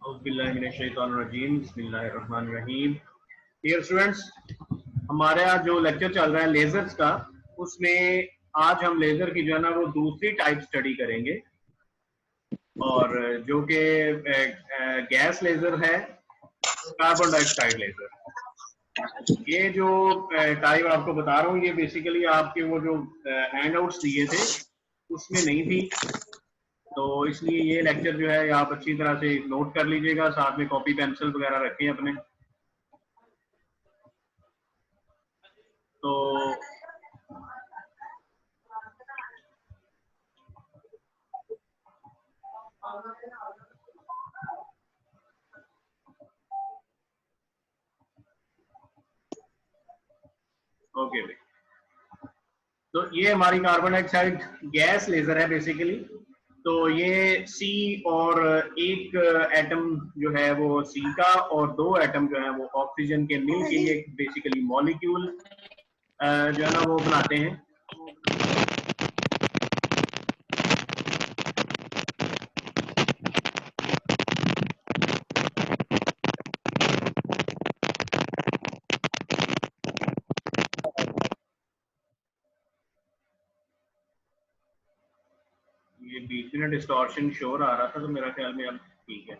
बिस्मिल्लाहिर्रहमानिर्रहीम। Dear students, हमारा जो लेक्चर चल रहा है लेजर्स का, उसमें आज हम लेजर की जो है ना वो दूसरी टाइप स्टडी करेंगे, और जो कि गैस लेजर है, कार्बन डाइऑक्साइड लेजर। ये जो टाइप आपको बता रहा हूँ, ये बेसिकली आपके वो जो हैंडआउट्स दिए थे उसमें नहीं थी, तो इसलिए ये लेक्चर जो है आप अच्छी तरह से नोट कर लीजिएगा, साथ में कॉपी पेंसिल वगैरह रखें अपने। तो ओके भाई, तो ये हमारी कार्बन डाइऑक्साइड गैस लेजर है बेसिकली। तो ये सी और एक एटम जो है वो सी का और दो एटम जो है वो ऑक्सीजन के मिल के ये बेसिकली मॉलिक्यूल जो है ना वो बनाते हैं। ये बीच में डिस्टॉर्शन शोर आ रहा था, तो मेरा ख्याल में अब ठीक है।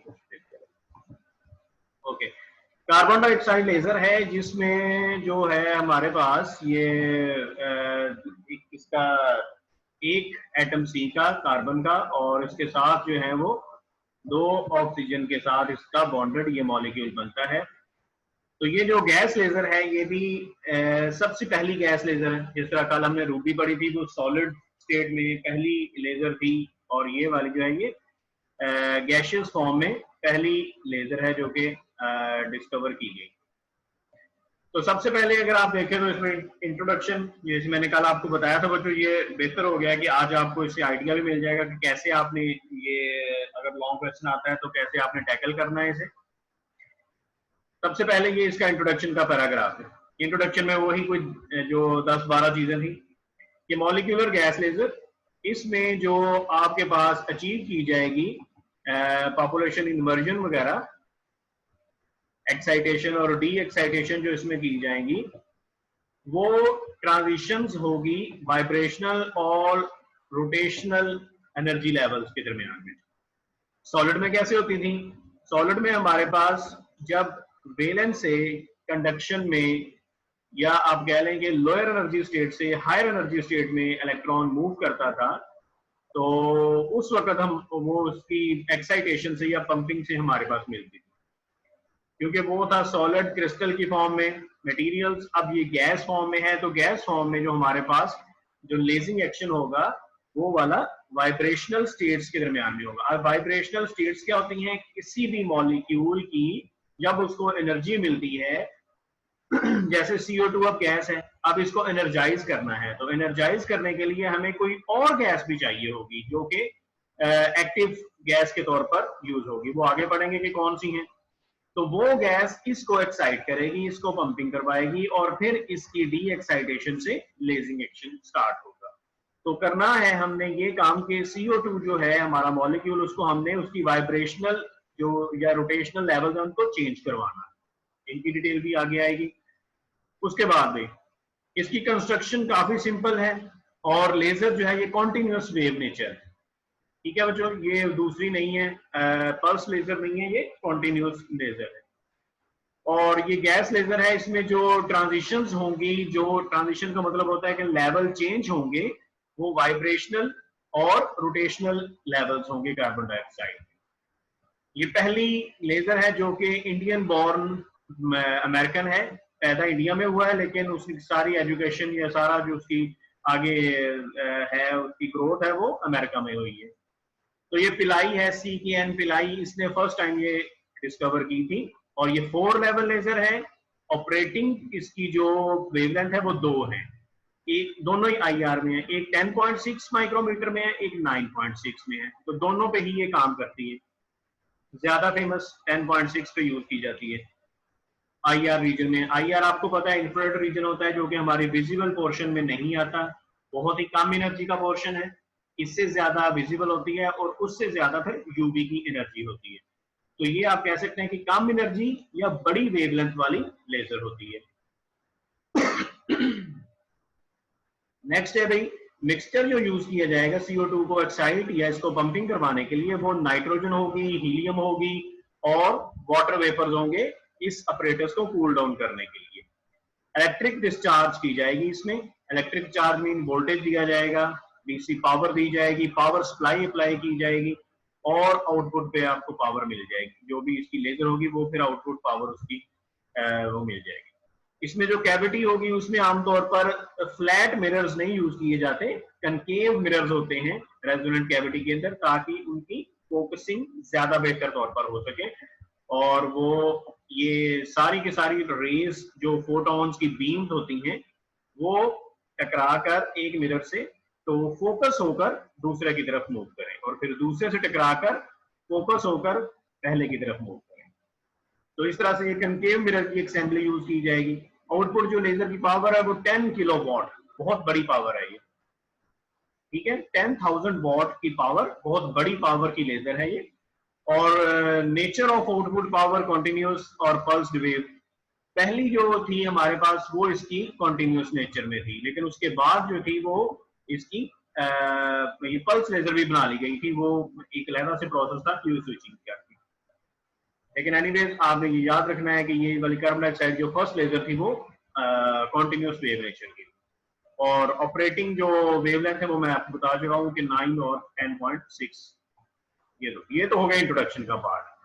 ओके, कार्बन डाइऑक्साइड लेजर है जिसमें जो है हमारे पास ये इसका एक एटम सी का कार्बन का और इसके साथ जो है वो दो ऑक्सीजन के साथ इसका बॉन्डेड ये मॉलिक्यूल बनता है। तो ये जो गैस लेजर है ये भी सबसे पहली गैस लेजर है। जिस तरह कल हमने रूबी पढ़ी थी वो सॉलिड स्टेट में पहली लेजर थी, और ये वाली जो है ये गैशियस फॉर्म में पहली लेजर है जो कि डिस्कवर की गई। तो सबसे पहले अगर आप देखें तो इसमें इंट्रोडक्शन, जैसे मैंने कल आपको बताया था बच्चों, ये बेहतर हो गया कि आज आपको इससे आइडिया भी मिल जाएगा कि कैसे आपने ये, अगर लॉन्ग क्वेश्चन आता है तो कैसे आपने टैकल करना है इसे। सबसे पहले ये इसका इंट्रोडक्शन का पैराग्राफ है। इंट्रोडक्शन में वही कुछ जो 10-12 चीजें थी। ये मॉलिक्यूलर गैस लेजर, इसमें जो आपके पास अचीव की जाएगी पॉपुलेशन इन्वर्जन वगैरह, एक्साइटेशन और डी एक्साइटेशन जो इसमें की जाएंगी, वो ट्रांजिशंस होगी वाइब्रेशनल और रोटेशनल एनर्जी लेवल्स के दरमियान में। सॉलिड में कैसे होती थी? सॉलिड में हमारे पास जब वैलेंस से कंडक्शन में, या आप कह लेंगे लोअर एनर्जी स्टेट से हायर एनर्जी स्टेट में इलेक्ट्रॉन मूव करता था, तो उस वक्त हम वो उसकी एक्साइटेशन से या पंपिंग से हमारे पास मिलती थी, क्योंकि वो था सॉलिड क्रिस्टल की फॉर्म में मटेरियल्स। अब ये गैस फॉर्म में है, तो गैस फॉर्म में जो हमारे पास जो लेजिंग एक्शन होगा वो वाला वाइब्रेशनल स्टेट्स के दरमियान में होगा। अब वाइब्रेशनल स्टेट्स क्या होती हैं? किसी भी मॉलिक्यूल की जब उसको एनर्जी मिलती है, जैसे CO2 अब गैस है, अब इसको एनर्जाइज करना है, तो एनर्जाइज करने के लिए हमें कोई और गैस भी चाहिए होगी जो कि एक्टिव गैस के तौर पर यूज होगी। वो आगे बढ़ेंगे कि कौन सी है। तो वो गैस इसको एक्साइट करेगी, इसको पंपिंग करवाएगी, और फिर इसकी डी एक्साइटेशन से लेजिंग एक्शन स्टार्ट होगा। तो करना है हमने ये काम कि CO2 जो है हमारा मॉलिक्यूल, उसको हमने उसकी वाइब्रेशनल जो या रोटेशनल लेवल है उनको चेंज करवाना है। इनकी डिटेल भी आगे आएगी। उसके बाद में इसकी कंस्ट्रक्शन काफी सिंपल है, और लेजर जो है ये कॉन्टिन्यूस वेव नेचर है। ठीक है बच्चों, ये दूसरी नहीं है, पल्स लेजर नहीं है, ये कॉन्टिन्यूस लेजर है। और ये गैस लेजर है, इसमें जो ट्रांजिशंस होंगी, जो ट्रांजिशन का मतलब होता है कि लेवल चेंज होंगे, वो वाइब्रेशनल और रोटेशनल लेवल्स होंगे कार्बन डाइऑक्साइड। ये पहली लेजर है जो कि इंडियन बॉर्न अमेरिकन है, पैदा इंडिया में हुआ है, लेकिन उसकी सारी एजुकेशन या सारा जो उसकी आगे है उसकी ग्रोथ है वो अमेरिका में हुई है। तो ये पिलाई है, CKN पिलाई, इसने फर्स्ट टाइम ये डिस्कवर की थी। और ये 4 लेवल लेजर है। ऑपरेटिंग इसकी जो वेवलेंथ है वो 2 है, एक दोनों ही IR में है, एक 10.6 माइक्रोमीटर में है, एक 9.6 में है। तो दोनों पे ही ये काम करती है। ज्यादा फेमस 10.6 पे यूज की जाती है IR रीजन में। IR आपको पता है इंफ्रारेड रीजन होता है, जो कि हमारे विजिबल पोर्शन में नहीं आता, बहुत ही कम एनर्जी का पोर्शन है। इससे ज्यादा विजिबल होती है और उससे ज्यादा फिर UV की एनर्जी होती है। तो ये आप कह सकते हैं कि कम एनर्जी या बड़ी वेवलेंथ वाली लेजर होती है। नेक्स्ट है भाई, मिक्सचर जो यूज किया जाएगा CO2 को एक्साइट या इसको पंपिंग करवाने के लिए, वो नाइट्रोजन होगी, हीलियम होगी और वाटर वेपर्स होंगे इस अपरेटस को कूल डाउन करने के लिए। इलेक्ट्रिक डिस्चार्ज की जाएगी इसमें, इलेक्ट्रिक चार्ज मीन वोल्टेज दिया जाएगा, डीसी पावर दी जाएगी, पावर सप्लाई अप्लाई की जाएगी और आउटपुट पे आपको पावर मिल जाएगी। जो भी इसकी लेजर होगी वो फिर आउटपुट पावर उसकी वो मिल जाएगी। इसमें जो कैविटी होगी उसमें आमतौर पर फ्लैट मिरर्स नहीं यूज किए जाते, कनकेव मिरर्स होते हैं रेजोनेंट कैविटी के अंदर, ताकि उनकी फोकसिंग ज्यादा बेहतर तौर पर हो सके और वो ये सारी की सारी रेज जो फोटॉन्स की बीम्स होती हैं वो टकरा कर एक मिरर से तो फोकस होकर दूसरे की तरफ मूव करें और फिर दूसरे से टकराकर फोकस होकर पहले की तरफ मूव करें। तो इस तरह से एक कनकेव मिरर की असेंबली यूज की जाएगी। आउटपुट जो लेजर की पावर है वो 10 किलोवाट, बहुत बड़ी पावर है ये, ठीक है, 10,000 वॉट की पावर, बहुत बड़ी पावर की लेजर है ये। और nature of output power continuous और पल्स्ड वेव, पहली जो थी हमारे पास वो इसकी कॉन्टिन्यूस नेचर में थी, लेकिन उसके बाद जो थी वो इसकी ये पल्स लेजर भी बना ली गई थी, वो एक अलग से प्रोसेस था क्यू स्विचिंग का। लेकिन एनीवेज आपने ये याद रखना है कि ये वाली कार्बन डाइऑक्साइड जो फर्स्ट लेजर थी वो कॉन्टिन्यूस वेव नेचर की, और ऑपरेटिंग जो वेवलेंथ है वो मैं आपको बता चुका हूँ कि 9 और 10.6। ये तो हो गया इंट्रोडक्शन का पार्ट।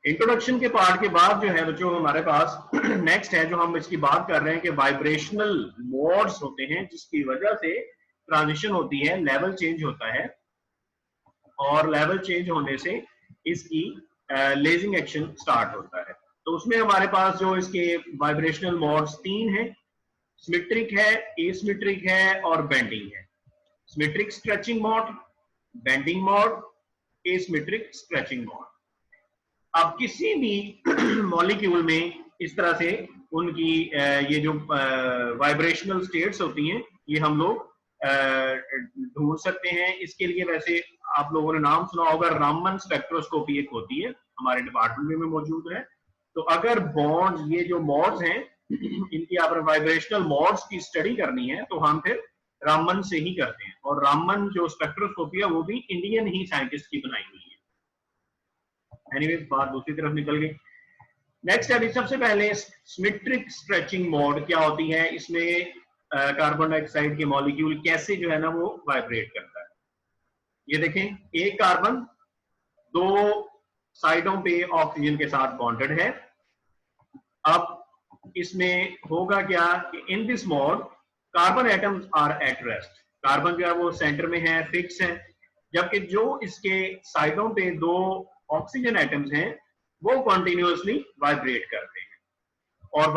इंट्रोडक्शन के पार्ट के बाद जो है बच्चों हमारे पास नेक्स्ट है जो हम इसकी बात कर रहे हैं कि वाइब्रेशनल मोड्स होते हैं, जिसकी वजह से ट्रांजिशन होती है, लेवल चेंज होता है और लेवल चेंज होने से इसकी लेजिंग एक्शन स्टार्ट होता है। तो उसमें हमारे पास जो इसके वाइब्रेशनल मोड्स 3 हैं, सिमेट्रिक है, एसिमेट्रिक है और बेंडिंग है। Symmetric stretching mode, bending mode, asymmetric stretching mode. अब किसी भी मॉलिक्यूल में इस तरह से उनकी ये जो वाइब्रेशनल स्टेट्स होती हैं ये हम लोग ढूंढ सकते हैं। इसके लिए वैसे आप लोगों ने नाम सुना होगा, रामन स्पेक्ट्रोस्कोपी एक होती है, हमारे डिपार्टमेंट में मौजूद है। तो अगर बॉन्ड ये जो मॉड्स हैं इनकी आपने वाइब्रेशनल मॉड्स की स्टडी करनी है तो हम फिर रामन से ही करते हैं, और रामन जो स्पेक्ट्रोस्कोपी है वो भी इंडियन ही साइंटिस्ट की बनाई हुई है। एनीवेज बात दूसरी तरफ निकल गई। नेक्स्ट अभी सबसे पहले सिमेट्रिक स्ट्रेचिंग मोड क्या होती है, इसमें कार्बन डाइऑक्साइड के मॉलिक्यूल कैसे जो है ना वो वाइब्रेट करता है। ये देखें, एक कार्बन दो साइडों पे ऑक्सीजन के साथ बॉन्डेड है। अब इसमें होगा क्या कि in this mode carbon atoms are at rest, carbon जो है वो सेंटर में है, फिक्स है, जबकि जो इसके साइडों पे दो ऑक्सीजन एटम्स हैं वो कॉन्टिन्यूसली वाइब्रेट करते हैं। और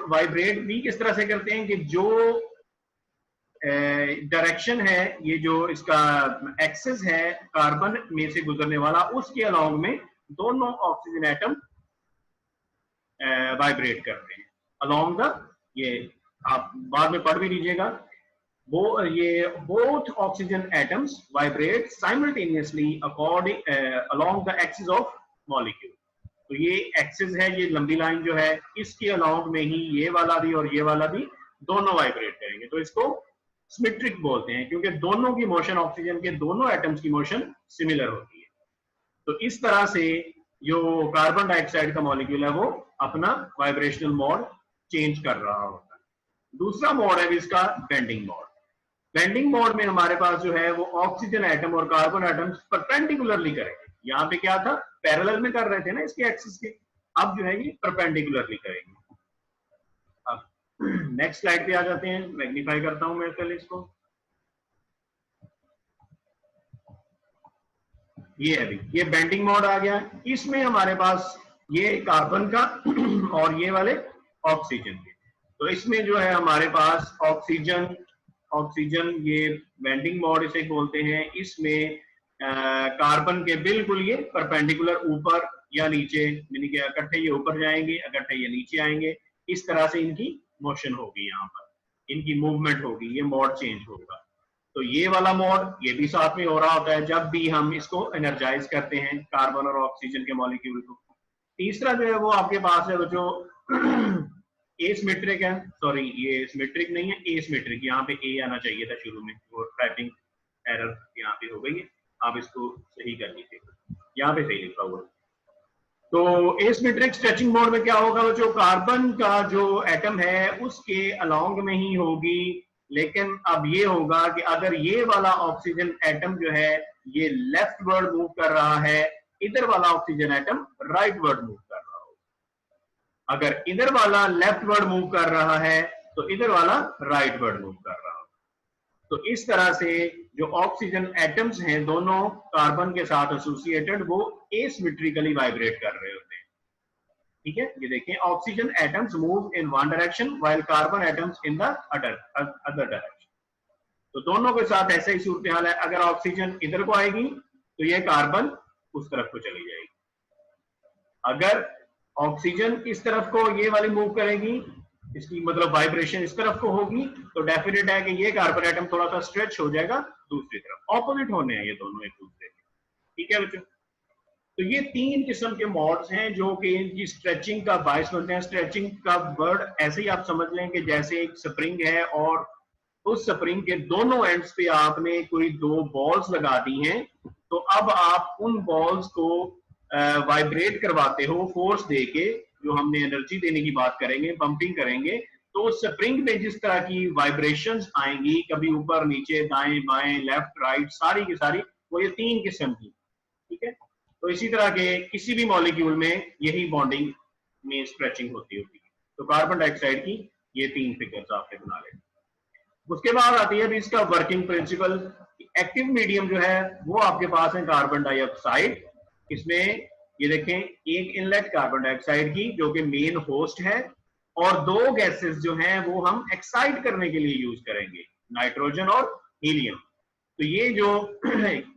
वाइब्रेट भी किस तरह से करते हैं कि जो डायरेक्शन है, ये जो इसका एक्सिस है कार्बन में से गुजरने वाला, उसके अलोंग में दोनों ऑक्सीजन एटम वाइब्रेट करते हैं अलोंग द, ये आप बाद में पढ़ भी लीजिएगा, वो ये both oxygen atoms vibrate simultaneously according along the axis of molecule। तो ये एक्सिस है, ये लंबी लाइन जो है, इसके अलोंग में ही ये वाला भी और ये वाला भी दोनों वाइब्रेट करेंगे। तो इसको सिमेट्रिक बोलते हैं क्योंकि दोनों की मोशन, ऑक्सीजन के दोनों एटम्स की मोशन सिमिलर होती है। तो इस तरह से जो कार्बन डाइऑक्साइड का मॉलिक्यूल है वो अपना वाइब्रेशनल मोड चेंज कर रहा होता है। दूसरा मोड है इसका बेंडिंग मोड। बेंडिंग मोड में हमारे पास जो है वो ऑक्सीजन एटम और कार्बन एटम परपेंडिकुलरली करेंगे। यहाँ पे क्या था, पैरेलल में कर रहे थे ना इसके एक्सिस के, अब जो है ये परपेंडिकुलरली करेंगे। अब नेक्स्ट स्लाइड पे आ जाते हैं, मैग्नीफाई करता हूं मैं पहले इसको। ये अभी ये बेंडिंग मोड आ गया, इसमें हमारे पास ये कार्बन का और ये वाले ऑक्सीजन के। तो इसमें जो है हमारे पास ऑक्सीजन ये बेंडिंग मोड इसे बोलते हैं। इसमें कार्बन के बिल्कुल ये परपेंडिकुलर ऊपर या नीचे, यानी कि इकट्ठे ये ऊपर जाएंगे, इकट्ठे ये नीचे आएंगे, इस तरह से इनकी मोशन होगी यहाँ पर। इनकी मूवमेंट होगी, ये मोड चेंज होगा। तो ये वाला मोड ये भी साथ में हो रहा होता है जब भी हम इसको एनर्जाइज करते हैं कार्बन और ऑक्सीजन के मॉलिक्यूल को। तीसरा जो है वो आपके पास है वो जो एसिमेट्रिक है, सॉरी ये सिमेट्रिक नहीं है, एसिमेट्रिक, यहाँ पे ए आना चाहिए था शुरू में, वो टाइपिंग एरर यहाँ पे हो गई है, आप इसको सही कर लीजिए, यहाँ पे सही लिखा हुआ है। तो एसिमेट्रिक स्ट्रेचिंग मोड में क्या होगा, जो कार्बन का जो एटम है उसके अलोंग में ही होगी, लेकिन अब ये होगा कि अगर ये वाला ऑक्सीजन एटम जो है ये लेफ्ट वर्ड मूव कर रहा है, इधर वाला oxygen atom right word move कर रहा हो। अगर इधर वाला लेफ्ट वर्ड मूव कर रहा है तो इधर वाला राइट वर्ड मूव कर रहा हो। तो इस तरह से जो ऑक्सीजन एटम्स हैं दोनों कार्बन के साथ एसोसिएटेड, वो एसिमेट्रिकली वाइब्रेट कर रहे होते हैं। ठीक है, ये देखें, oxygen atoms move in one direction while carbon atoms in the other direction. तो दोनों के साथ ऐसा ही सूरत हाल है, अगर ऑक्सीजन इधर को आएगी तो ये कार्बन उस तरफ को चली जाएगी, अगर ऑक्सीजन इस तरफ को ये वाली मूव करेगी, इसकी मतलब वाइब्रेशन इस तरफ को होगी, तो डेफिनेट है कि ये कार्बन एटम थोड़ा सा स्ट्रेच हो जाएगा दूसरी तरफ, ऑपोजिट होने हैं ये दोनों एक दूसरे के। ठीक है बच्चों, तो ये तीन किस्म के मॉड्स हैं जो कि इनकी स्ट्रेचिंग का बायस बनते हैं। स्ट्रेचिंग का वर्ड ऐसे ही आप समझ लें कि जैसे एक स्प्रिंग है और उस स्प्रिंग के दोनों एंड्स पे आपने कोई दो बॉल्स लगा दी हैं, तो अब आप उन बॉल्स को वाइब्रेट करवाते हो फोर्स देके, जो हमने एनर्जी देने की बात करेंगे, पंपिंग करेंगे, तो स्प्रिंग में जिस तरह की वाइब्रेशंस आएंगी, कभी ऊपर नीचे दाएं बाएं लेफ्ट राइट, सारी की सारी वो ये तीन किस्म की। ठीक है, तो इसी तरह के किसी भी मॉलिक्यूल में यही बॉन्डिंग में स्ट्रेचिंग होती है। तो कार्बन डाइऑक्साइड की ये तीन फिगर्स आपने बना लें। उसके बाद आती है इसका वर्किंग प्रिंसिपल। एक्टिव मीडियम जो है वो आपके पास है कार्बन डाइऑक्साइड। इसमें ये देखें, एक इनलेट कार्बन डाइऑक्साइड की जो कि मेन होस्ट है, और दो गैसेस जो हैं वो हम एक्साइट करने के लिए यूज करेंगे, नाइट्रोजन और हीलियम। तो ये जो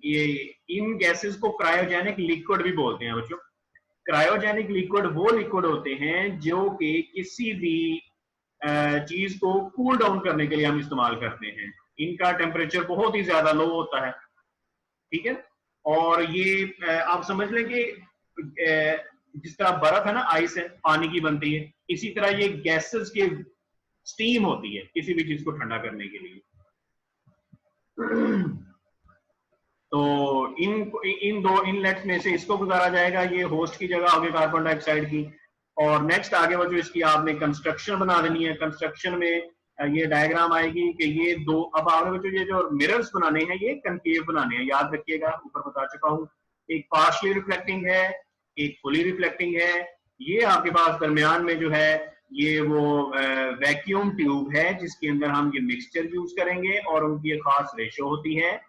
ये इन गैसेस को क्रायोजेनिक लिक्विड भी बोलते हैं बच्चों। क्रायोजेनिक लिक्विड वो लिक्विड होते हैं जो कि किसी भी चीज को कूल डाउन करने के लिए हम इस्तेमाल करते हैं। इनका टेम्परेचर बहुत ही ज्यादा लो होता है। ठीक है, और ये आप समझ लें कि जिस तरह बर्फ है ना, आइस है, पानी की बनती है, इसी तरह ये गैसेस की स्टीम होती है किसी भी चीज को ठंडा करने के लिए। तो इन दो इनलेट्स में से इसको गुजारा जाएगा, ये होस्ट की जगह होगी कार्बन डाइऑक्साइड की। और नेक्स्ट आगे वो जो इसकी आपने कंस्ट्रक्शन बना देनी है। कंस्ट्रक्शन में ये डायग्राम आएगी कि ये दो, अब आपने जो ये जो मिरर्स बनाने हैं ये कनकेव बनाने हैं, याद रखिएगा, ऊपर बता चुका हूँ। एक पार्शली रिफ्लेक्टिंग है, एक फुली रिफ्लेक्टिंग है। ये आपके पास दरमियान में जो है ये वो वैक्यूम ट्यूब है जिसके अंदर हम ये मिक्सचर यूज करेंगे और उनकी एक खास रेशो होती है।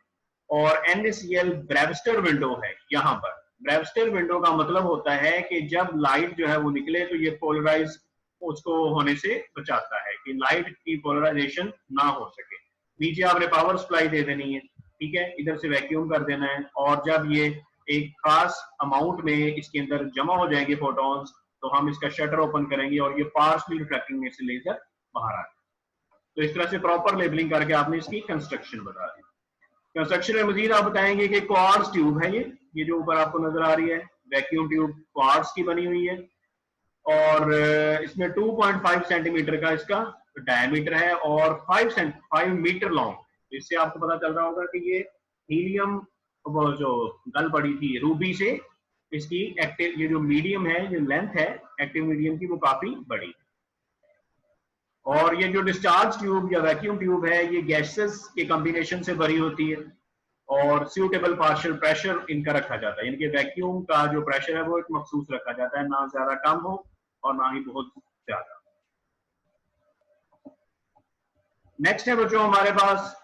और NaCl ब्रेवस्टर विंडो है। यहाँ पर ब्रेवस्टर विंडो का मतलब होता है कि जब लाइट जो है वो निकले तो ये पोलराइज उसको होने से बचाता है कि लाइट की पोलराइजेशन ना हो सके। नीचे आपने पावर सप्लाई दे देनी है, ठीक है, इधर से वैक्यूम कर देना है, और जब ये एक खास अमाउंट में इसके अंदर जमा हो जाएंगे फोटॉन्स, तो हम इसका शटर ओपन करेंगे और ये पार्शली रिफ्लेक्टिंग में से लेकर बाहर आ। तो इस तरह से प्रॉपर लेबलिंग करके आपने इसकी कंस्ट्रक्शन बता दी। कंस्ट्रक्शन में मजीद आप बताएंगे कि क्वार्ट्ज ट्यूब है ये जो ऊपर आपको नजर आ रही है, वैक्यूम ट्यूब क्वार्ट्ज की बनी हुई है, और इसमें 2.5 सेंटीमीटर का इसका डायमीटर है और 5 मीटर लॉन्ग। इससे आपको पता चल रहा होगा कि ये हीलियम वो जो गल पड़ी थी रूबी से, इसकी एक्टिव ये जो मीडियम है, जो लेंथ है एक्टिव मीडियम की, वो काफी बड़ी है। और ये जो डिस्चार्ज ट्यूब या वैक्यूम ट्यूब है ये गैसेस के कॉम्बिनेशन से भरी होती है और सूटेबल पार्शियल प्रेशर इनका रखा जाता है, यानी कि वैक्यूम का जो प्रेशर है वो एक मखसूस रखा जाता है, ना ज्यादा कम हो और ना ही बहुत ज्यादा। नेक्स्ट है बच्चों हमारे पास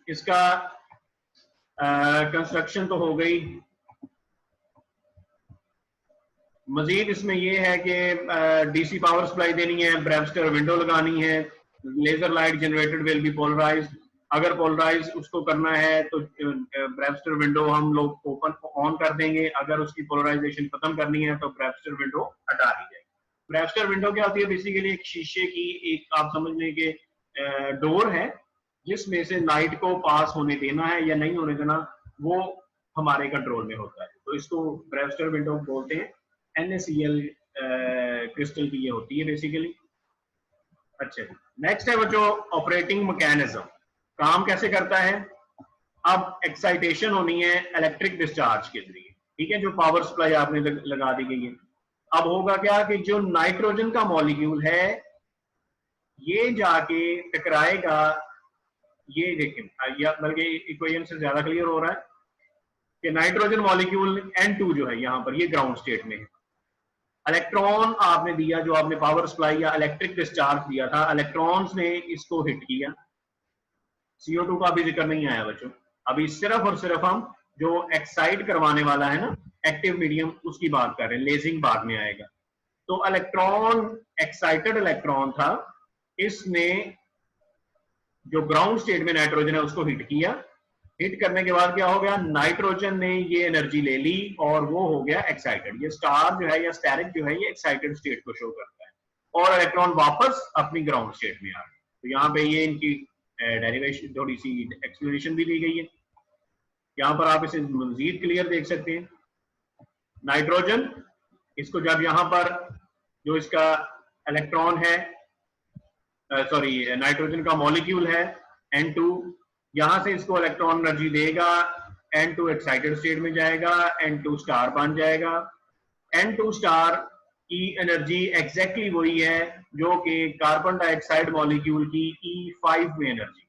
इसका कंस्ट्रक्शन तो हो गई। मजीद इसमें यह है कि डीसी पावर सप्लाई देनी है, ब्रेवस्टर विंडो लगानी है, laser light generated will be polarised. अगर पोलराइज उसको करना है तो ब्रेवस्टर विंडो हम लोग ओपन ऑन कर देंगे, अगर उसकी पोलराइजेशन खत्म करनी है तो ब्रेवस्टर विंडो हटा दी जाएगी। ब्रेवस्टर विंडो क्या होती है, बेसिकली एक शीशे की, एक आप समझ लें कि डोर है जिसमें से लाइट को पास होने देना है या नहीं होने देना, वो हमारे कंट्रोल में होता है। तो इसको ब्रेवस्टर विंडो बोलते हैं। NaCl क्रिस्टल की ये होती है बेसिकली। अच्छा, नेक्स्ट है बच्चों ऑपरेटिंग मैकेनिज्म। काम कैसे करता है? अब एक्साइटेशन होनी है इलेक्ट्रिक डिस्चार्ज के जरिए, ठीक है, जो पावर सप्लाई आपने लगा दी गई है। अब होगा क्या कि जो नाइट्रोजन का मॉलिक्यूल है ये जाके टकराएगा, ये देखें बल्कि इक्वेशन से ज्यादा क्लियर हो रहा है कि नाइट्रोजन मॉलिक्यूल N2 जो है यहाँ पर ये ग्राउंड स्टेट में है। इलेक्ट्रॉन आपने दिया, जो आपने पावर सप्लाई या इलेक्ट्रिक डिस्चार्ज दिया था, इलेक्ट्रॉन्स ने इसको हिट किया। CO2 का अभी जिक्र नहीं आया बच्चों, अभी सिर्फ और सिर्फ हम जो एक्साइट करवाने वाला है ना एक्टिव मीडियम, उसकी बात कर रहे हैं। लेजिंग बाद में आएगा। तो इलेक्ट्रॉन, एक्साइटेड इलेक्ट्रॉन था, इसने जो ग्राउंड स्टेट में नाइट्रोजन है उसको हिट किया। हिट करने के बाद क्या हो गया? नाइट्रोजन ने ये एनर्जी ले ली और वो हो गया एक्साइटेड। ये स्टार जो है या स्टेरिक जो है ये एक्साइटेड स्टेट को शो करता है और इलेक्ट्रॉन वापस अपनी ग्राउंड स्टेट में आ गए। तो यहाँ पे ये इनकी डेरिवेशन, थोड़ी सी एक्सप्लेनेशन भी दी गई है। यहाँ पर आप इसे मजीद क्लियर देख सकते हैं। नाइट्रोजन, इसको जब यहाँ पर जो इसका इलेक्ट्रॉन है, सॉरी नाइट्रोजन का मॉलिक्यूल है N2, यहां से इसको इलेक्ट्रॉन एनर्जी देगा, N2 एक्साइटेड स्टेट में जाएगा, N2 स्टार बन जाएगा। N2 स्टार की एनर्जी एग्जैक्टली वही है जो कि कार्बन डाइऑक्साइड मॉलिक्यूल की E5 में एनर्जी,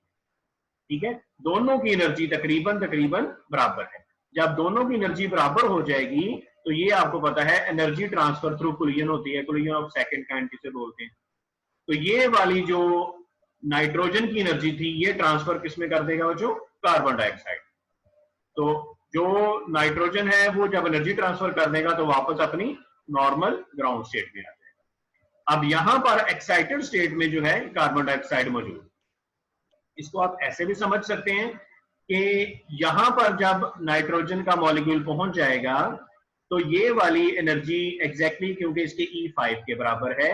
ठीक है। दोनों की एनर्जी तकरीबन बराबर है। जब दोनों की एनर्जी बराबर हो जाएगी तो ये आपको पता है एनर्जी ट्रांसफर थ्रू कोलिजन होती है, कोलिजन ऑफ सेकंड काइंड जिसे बोलते हैं। तो ये वाली जो नाइट्रोजन की एनर्जी थी ये ट्रांसफर किसमें कर देगा बच्चों? Carbon dioxide. तो जो नाइट्रोजन है वो जब एनर्जी ट्रांसफर कर देगा तो वापस अपनी नॉर्मल ग्राउंड स्टेट में आ जाएगा। अब यहां पर एक्साइटेड स्टेट में जो है कार्बन डाइऑक्साइड मौजूद। इसको आप ऐसे भी समझ सकते हैं कि यहां पर जब नाइट्रोजन का मॉलिक्यूल पहुंच जाएगा तो ये वाली एनर्जी एग्जैक्टली क्योंकि इसके E5 के बराबर है,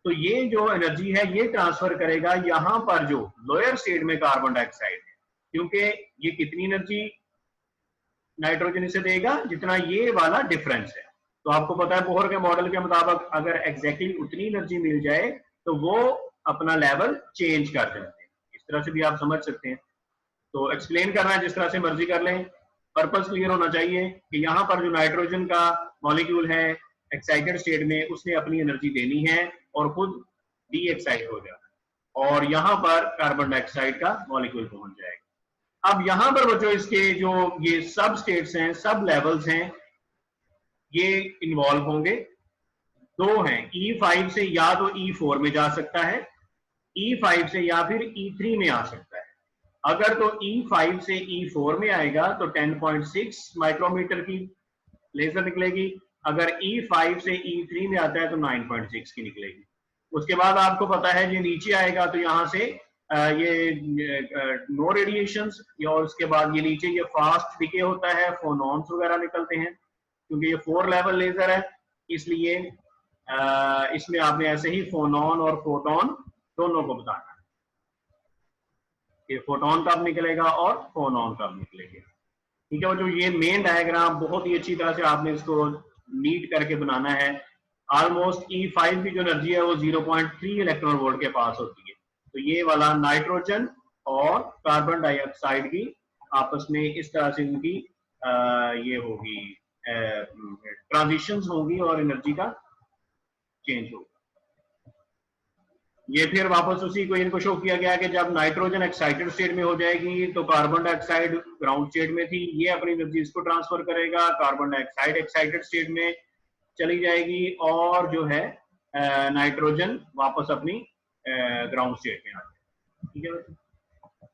तो ये जो एनर्जी है ये ट्रांसफर करेगा यहां पर जो लोअर स्टेट में कार्बन डाइऑक्साइड है, क्योंकि ये कितनी एनर्जी नाइट्रोजन इसे देगा जितना ये वाला डिफरेंस है। तो आपको पता है बोहर के मॉडल के मुताबिक अगर एग्जैक्टली उतनी एनर्जी मिल जाए तो वो अपना लेवल चेंज कर देते हैं। इस तरह से भी आप समझ सकते हैं। तो एक्सप्लेन करना है जिस तरह से मर्जी कर लें, पर्पस क्लियर होना चाहिए कि यहाँ पर जो नाइट्रोजन का मॉलिक्यूल है एक्साइटेड स्टेट में उसने अपनी एनर्जी देनी है और खुद डी एक्साइट हो जाए और यहाँ पर कार्बन डाइऑक्साइड का मॉलिक्यूल पहुंच जाएगा। अब यहाँ पर बच्चों इसके जो ये सब स्टेट्स हैं, सब लेवल्स हैं, ये इन्वॉल्व होंगे। दो हैं, E5 से या तो E4 में जा सकता है, E5 से या फिर E3 में आ सकता है। अगर तो E5 से E4 में आएगा तो 10.6 माइक्रोमीटर की लेजर निकलेगी। अगर E5 से E3 में आता है तो 9.6 की निकलेगी। उसके बाद आपको पता है ये नीचे आएगा तो यहाँ से ये नो रेडिएशंस, और उसके बाद ये नीचे ये फास्ट डिके होता है, फोनॉन्स वगैरह निकलते हैं। क्योंकि ये 4 लेवल लेजर है इसलिए इसमें आपने ऐसे ही फोनॉन और फोटोन दोनों को बताना है कि फोटोन कब निकलेगा और फोनॉन कब निकलेगा। ठीक है, जो ये मेन डायग्राम बहुत ही अच्छी तरह से आपने इसको नीट करके बनाना है। ऑलमोस्ट E5 की जो एनर्जी है वो 0.3 इलेक्ट्रॉन वोल्ट के पास होती है। तो ये वाला नाइट्रोजन और कार्बन डाइऑक्साइड की आपस में इस तरह से उनकी ये होगी, ट्रांजिशंस होंगी और एनर्जी का चेंज होगा। ये फिर वापस उसी को इनको शो किया गया कि जब नाइट्रोजन एक्साइटेड स्टेट में हो जाएगी तो कार्बन डाइऑक्साइड ग्राउंड स्टेट में थी, ये अपनी एनर्जी इसको ट्रांसफर करेगा, कार्बन डाइऑक्साइड एक्साइटेड स्टेट में चली जाएगी और जो है नाइट्रोजन वापस अपनी ग्राउंड स्टेट में आ जाएगा। ठीक है,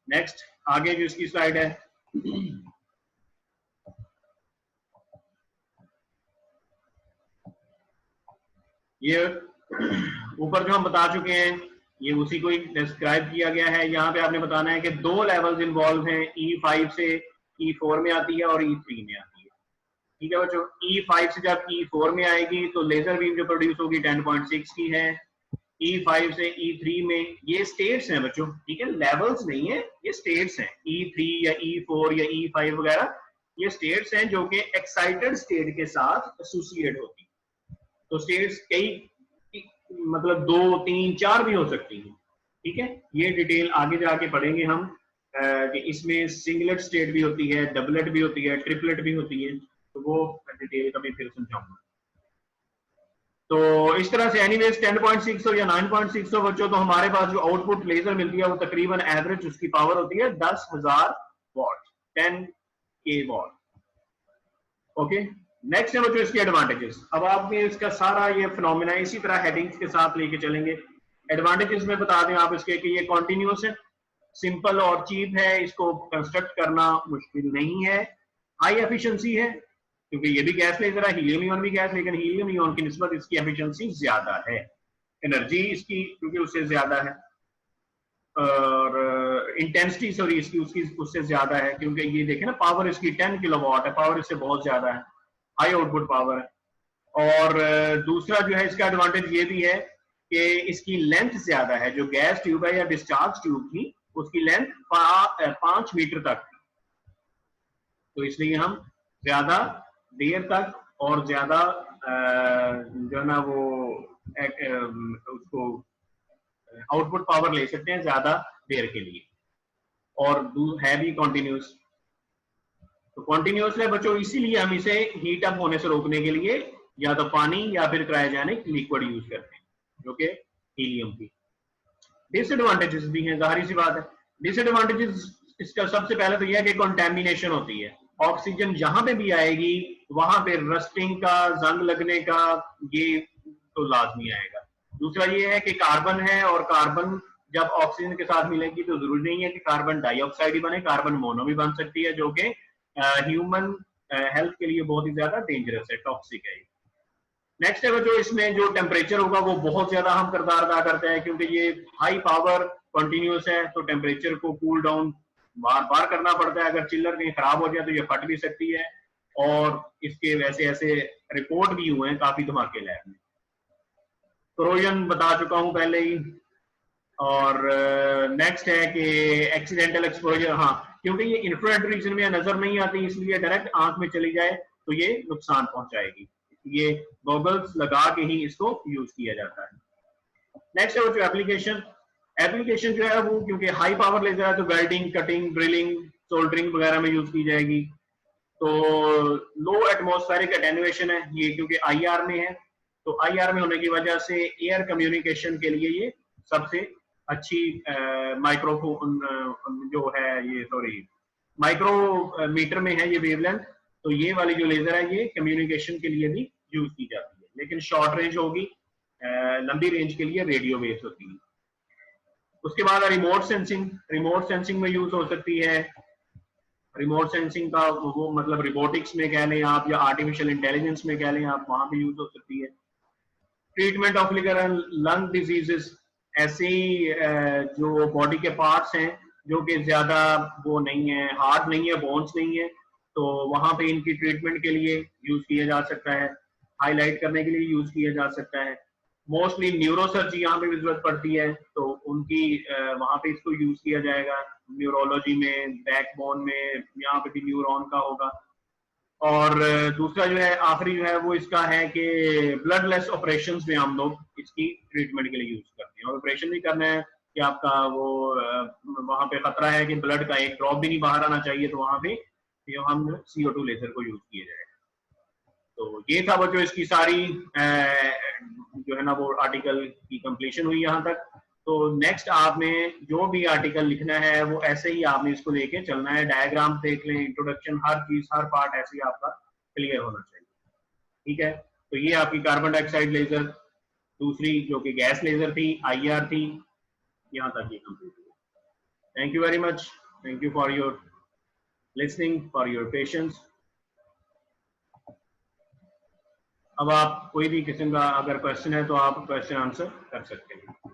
नेक्स्ट आगे जो इसकी स्लाइड है ये ऊपर जो हम बता चुके हैं ये उसी को ही डिस्क्राइब किया गया है। यहाँ पे आपने बताना है कि 2 लेवल्स इन्वॉल्व हैं, E5 से E4 में आती है और E3 में आती है। ठीक है बच्चों, E5 से जब E4 में आएगी तो लेजर बीम जो प्रोड्यूस होगी 10.6 की है, E5 से E3 में, ये स्टेट्स हैं बच्चों, ठीक है, लेवल्स नहीं है, ये स्टेट्स हैं। E3 या E4 या E5 वगैरह ये स्टेट्स हैं जो कि एक्साइटेड स्टेट के साथ एसोसिएट होती है। तो स्टेट्स कई मतलब 2, 3, 4 भी हो सकती हैं, ठीक है। ये डिटेल आगे जाके पढ़ेंगे हम कि इसमें सिंगलेट स्टेट भी होती है, डबलेट भी होती है, ट्रिपलेट भी होती है, तो वो डिटेल कभी फिर समझाऊंगा। तो इस तरह से एनीवेज 10.6 हो या 9.6 हो बच्चों, तो हमारे पास जो आउटपुट लेजर मिलती है वो तकरीबन एवरेज उसकी पावर होती है 10,000 what, 10K what. Okay, next है बच्चों इसके एडवांटेजेस। अब आप इसका सारा ये फिनोमेना इसी तरह हेडिंग्स के साथ लेके चलेंगे। एडवांटेजेस में बता दें आप इसके कि ये कॉन्टिन्यूस है, सिंपल और चीप है, इसको कंस्ट्रक्ट करना मुश्किल नहीं है, हाई एफिशिएंसी है, क्योंकि ये भी गैस लेजर है, हीलियम नियॉन भी गैस, लेकिन हीलियम नियॉन की निस्बत इसकी एफिशिएंसी ज्यादा है, एनर्जी इसकी क्योंकि उससे ज्यादा है, और इंटेंसिटी सॉरी इसकी उसकी उससे ज्यादा है, क्योंकि ये देखें ना पावर इसकी 10 किलोवाट है, पावर इससे बहुत ज्यादा है, हाई आउटपुट पावर है। और दूसरा जो है इसका एडवांटेज ये भी है कि इसकी लेंथ ज्यादा है, जो गैस ट्यूब है या डिस्चार्ज ट्यूब थी उसकी लेंथ 5 मीटर तक, तो इसलिए हम ज्यादा देर तक और ज्यादा जो है ना वो उसको आउटपुट पावर ले सकते हैं ज्यादा देर के लिए, और है भी कॉन्टिन्यूस। तो कॉन्टिन्यूस है बच्चों, इसीलिए हम इसे हीट अप होने से रोकने के लिए या तो पानी या फिर क्रायोजेनिक लिक्विड यूज करते हैं, जो कि हीलियम की। डिसएडवांटेजेस भी हैं, जाहिर सी बात है। डिसएडवांटेजेस इसका सबसे पहले तो यह है कि कंटेमिनेशन होती है, ऑक्सीजन जहां पे भी आएगी वहां पे रस्टिंग का, जंग लगने का ये तो लाजमी आएगा। दूसरा ये है कि कार्बन है, और कार्बन जब ऑक्सीजन के साथ मिलेगी तो जरूरी नहीं है कि कार्बन डाइऑक्साइड ही बने, कार्बन मोनो भी बन सकती है, जो कि ह्यूमन हेल्थ के लिए बहुत ही ज्यादा डेंजरस है, टॉक्सिक है। नेक्स्ट है जो इसमें जो टेम्परेचर होगा वो बहुत ज्यादा अहम किरदार अदा करता है, क्योंकि ये हाई पावर कंटिन्यूस है, तो टेम्परेचर को कूल डाउन बार बार करना पड़ता है। अगर चिल्लर कहीं खराब हो जाए तो ये फट भी सकती है, और इसके वैसे ऐसे रिपोर्ट भी हुए हैं काफी धमाके लैब में। कोरोजन बता चुका हूं पहले ही। और नेक्स्ट है कि एक्सीडेंटल एक्सपोजर, हाँ, क्योंकि ये इंफ्रारेड रीजन में नजर नहीं आती, इसलिए डायरेक्ट आंख में चली जाए तो ये नुकसान पहुंचाएगी, ये गॉगल्स लगा के ही इसको यूज किया जाता है। नेक्स्ट है जो एप्लीकेशन, एप्लीकेशन जो है वो क्योंकि हाई पावर लेजर है तो वेल्डिंग, कटिंग, ड्रिलिंग, सोल्डरिंग वगैरह में यूज की जाएगी। तो लो एटमॉस्फेरिक अटेन्युएशन है ये, क्योंकि आईआर में है, तो आईआर में होने की वजह से एयर कम्युनिकेशन के लिए ये सबसे अच्छी माइक्रोफोन जो है ये, सॉरी माइक्रोमीटर में है ये वेवलेंथ, तो ये वाली जो लेजर है ये कम्युनिकेशन के लिए भी यूज की जाती है, लेकिन शॉर्ट रेंज होगी, लंबी रेंज के लिए रेडियो वेव्स होती है। उसके बाद रिमोट सेंसिंग, रिमोट सेंसिंग में यूज हो सकती है। रिमोट सेंसिंग का वो मतलब रिबोटिक्स में कह लें आप, या आर्टिफिशियल इंटेलिजेंस में कह लें आप, वहां पे यूज हो सकती है। Treatment of liver and lung diseases, ऐसे ही जो बॉडी के पार्ट्स हैं जो कि ज्यादा वो नहीं है, हार्ड नहीं है, बोन्स नहीं है, तो वहां पे इनकी ट्रीटमेंट के लिए यूज किया जा सकता है, हाईलाइट करने के लिए यूज किया जा सकता है। मोस्टली न्यूरोसर्जी यहाँ पे भी जरूरत पड़ती है, तो उनकी वहां पे इसको यूज किया जाएगा, न्यूरोलॉजी में, बैकबोन में, यहाँ पे भी न्यूरॉन का होगा। और दूसरा जो है आखिरी जो है वो इसका है कि ब्लडलेस ऑपरेशंस में हम लोग इसकी ट्रीटमेंट के लिए यूज करते हैं, और ऑपरेशन भी करना है कि आपका वो वहां पे खतरा है कि ब्लड का एक ड्रॉप भी नहीं बाहर आना चाहिए, तो वहां पे हम CO2 लेजर को यूज किया जाएगा। तो ये था बच्चों इसकी सारी जो है ना वो आर्टिकल की कंप्लीशन हुई यहाँ तक। तो नेक्स्ट आपने जो भी आर्टिकल लिखना है वो ऐसे ही आपने इसको लेके चलना है, डायग्राम देख लें, इंट्रोडक्शन, हर चीज हर पार्ट ऐसे ही आपका क्लियर होना चाहिए, ठीक है। तो ये आपकी कार्बन डाइऑक्साइड लेजर, दूसरी जो कि गैस लेजर थी, IR थी, यहाँ तक ये कंप्लीट हुआ। Thank you very much, thank you for your listening, for your patience. अब आप कोई भी किस्म का अगर क्वेश्चन है तो आप क्वेश्चन आंसर कर सकते हैं।